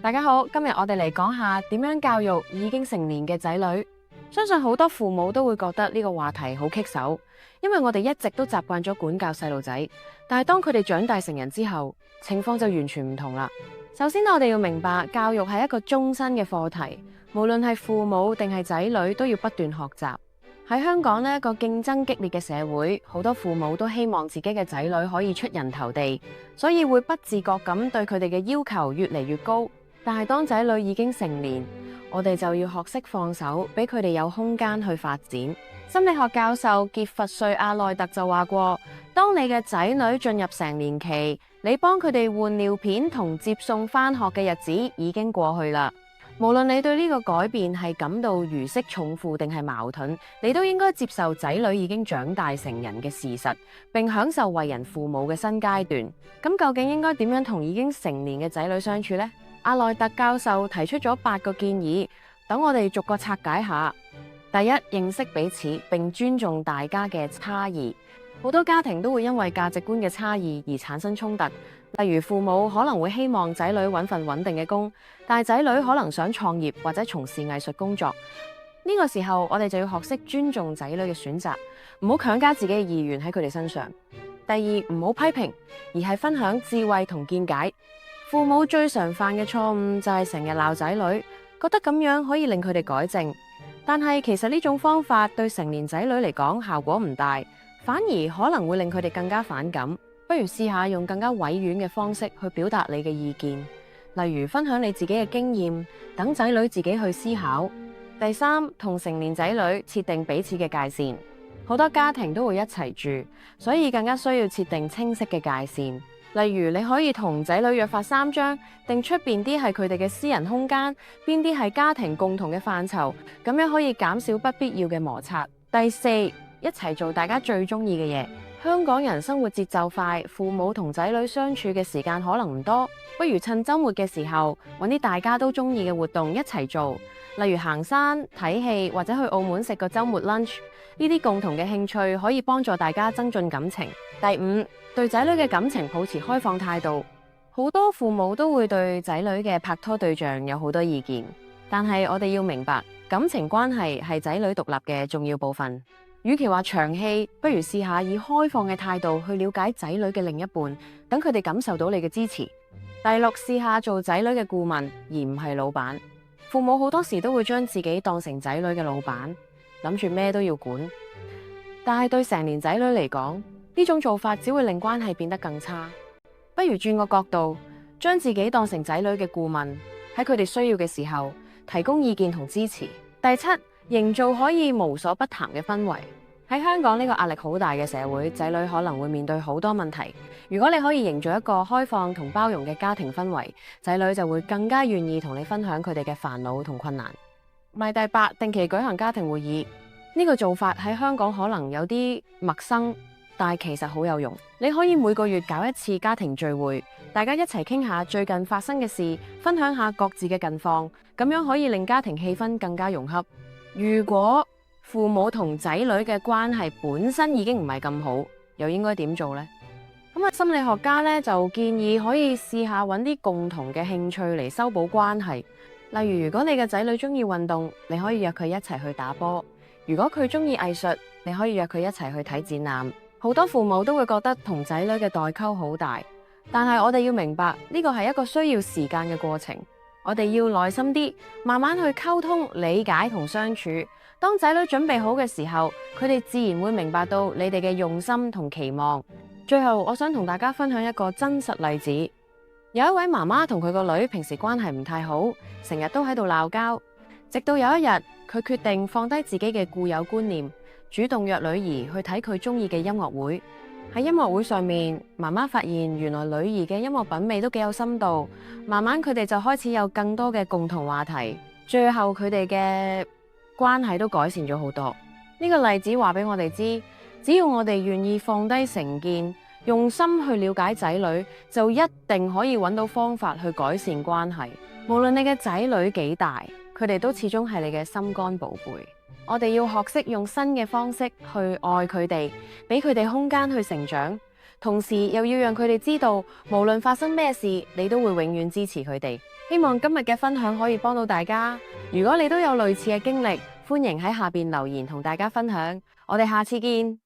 大家好，今日我哋嚟講下點樣教育已經成年嘅仔女。相信好多父母都會覺得呢個話題好棘手，因為我哋一直都習慣咗管教細路仔，但係當佢哋長大成人之後，情況就完全唔同啦。首先我哋要明白，教育係一個終身嘅課題，無論係父母定係仔女都要不斷學習。喺香港呢個競爭激烈嘅社會，好多父母都希望自己嘅仔女可以出人頭地，所以會不自覺咁對佢哋嘅要求越嚟越高。但係當仔女已經成年，我哋就要學識放手，俾佢哋有空間去發展。心理學教授傑弗瑞·阿內特就話過，當你嘅仔女進入成年期，你幫佢哋換尿片同接送返學嘅日子已經過去啦。無論你對呢個改變係感到如釋重負定係矛盾，你都應該接受仔女已經長大成人嘅事實，並享受為人父母嘅新階段。咁究竟應該點樣同已經成年嘅仔女相處呢？阿內特教授提出咗8個建議，等我哋逐個拆解下。第一，認識彼此並尊重大家嘅差異。好多家庭都會因為價值觀嘅差異而產生衝突，例如父母可能會希望仔女揾份穩定嘅工，但係仔女可能想創業或者從事藝術工作。呢個時候我哋就要學識尊重仔女嘅選擇，唔好強加自己嘅意願喺佢哋身上。第二，唔好批評，而係分享智慧同見解。父母最常犯嘅錯誤就係成日鬧仔女，覺得咁樣可以令佢哋改正，但係其實呢種方法對成年仔女嚟講效果唔大，反而可能會令佢哋更加反感。不如試下用更加委婉嘅方式去表達你嘅意見，例如分享你自己嘅經驗，等仔女自己去思考。第三，同成年仔女設定彼此嘅界線。好多家庭都會一齊住，所以更加需要設定清晰嘅界線。例如你可以同仔女約法三章，定出邊啲係佢哋嘅私人空間，邊啲係家庭共同嘅範疇，咁樣可以減少不必要嘅摩擦。第四，一齊做大家最中意嘅嘢。香港人生活節奏快，父母同仔女相處嘅時間可能唔多，不如趁週末嘅時候揾啲大家都中意嘅活動一齊做，例如行山、睇戲或者去澳門食個週末 lunch。呢啲共同嘅興趣可以幫助大家增進感情。第五，對仔女嘅感情抱持開放態度。好多父母都會對仔女嘅拍拖對象有好多意見，但係我哋要明白，感情關係係仔女獨立嘅重要部分。與其話長氣，不如試下以開放嘅態度去了解仔女嘅另一半，等佢哋感受到你嘅支持。第六，試下做仔女嘅顧問，而唔係老闆。父母好多時都會將自己當成仔女嘅老闆，諗住咩都要管，但係對成年仔女嚟講，呢種做法只會令關係變得更差。不如轉個角度，將自己當成仔女嘅顧問，喺佢哋需要嘅時候提供意見同支持。第七，營造可以無所不談嘅氛圍。喺香港呢個壓力好大嘅社會，仔女可能會面對好多問題。如果你可以營造一個開放同包容嘅家庭氛圍，仔女就會更加願意同你分享佢哋嘅煩惱同困難。第八，定期舉行家庭會議。呢個做法喺香港可能有啲陌生，但係其實好有用。你可以每個月搞一次家庭聚會，大家一齊傾下最近發生嘅事，分享下各自嘅近況，咁樣可以令家庭氣氛更加融洽。如果父母同仔女嘅關係本身已經唔係咁好，又應該點做呢？心理學家呢就建議可以試下揾啲共同嘅興趣嚟修補關係。例如，如果你嘅仔女中意運動，你可以約佢一齊去打波；如果佢中意藝術，你可以約佢一齊去睇展覽。好多父母都會覺得同仔女嘅代溝好大，但係我哋要明白呢個係一個需要時間嘅過程。我哋要耐心啲，慢慢去溝通、理解同相處。當仔女準備好嘅時候，佢哋自然會明白到你哋嘅用心同期望。最後，我想同大家分享一個真實例子。有一位媽媽同佢個女平時關係唔太好，成日都喺度鬧交。直到有一日，佢決定放低自己嘅固有觀念，主動約女兒去睇佢中意嘅音樂會。喺音樂會上面，媽媽發現原來女兒嘅音樂品味都幾有深度，慢慢佢哋就開始有更多嘅共同話題，最後佢哋嘅關係都改善咗好多。呢個例子話俾我哋知，只要我哋願意放低成見，用心去了解仔女，就一定可以揾到方法去改善關係。無論你嘅仔女幾大，佢哋都始終係你嘅心肝寶貝。我哋要學識用新嘅方式去愛佢哋，俾佢哋空間去成長。同時又要讓佢哋知道，無論發生咩事，你都會永遠支持佢哋。希望今日嘅分享可以幫到大家。如果你都有類似嘅經歷，歡迎喺下邊留言同大家分享。我哋下次見。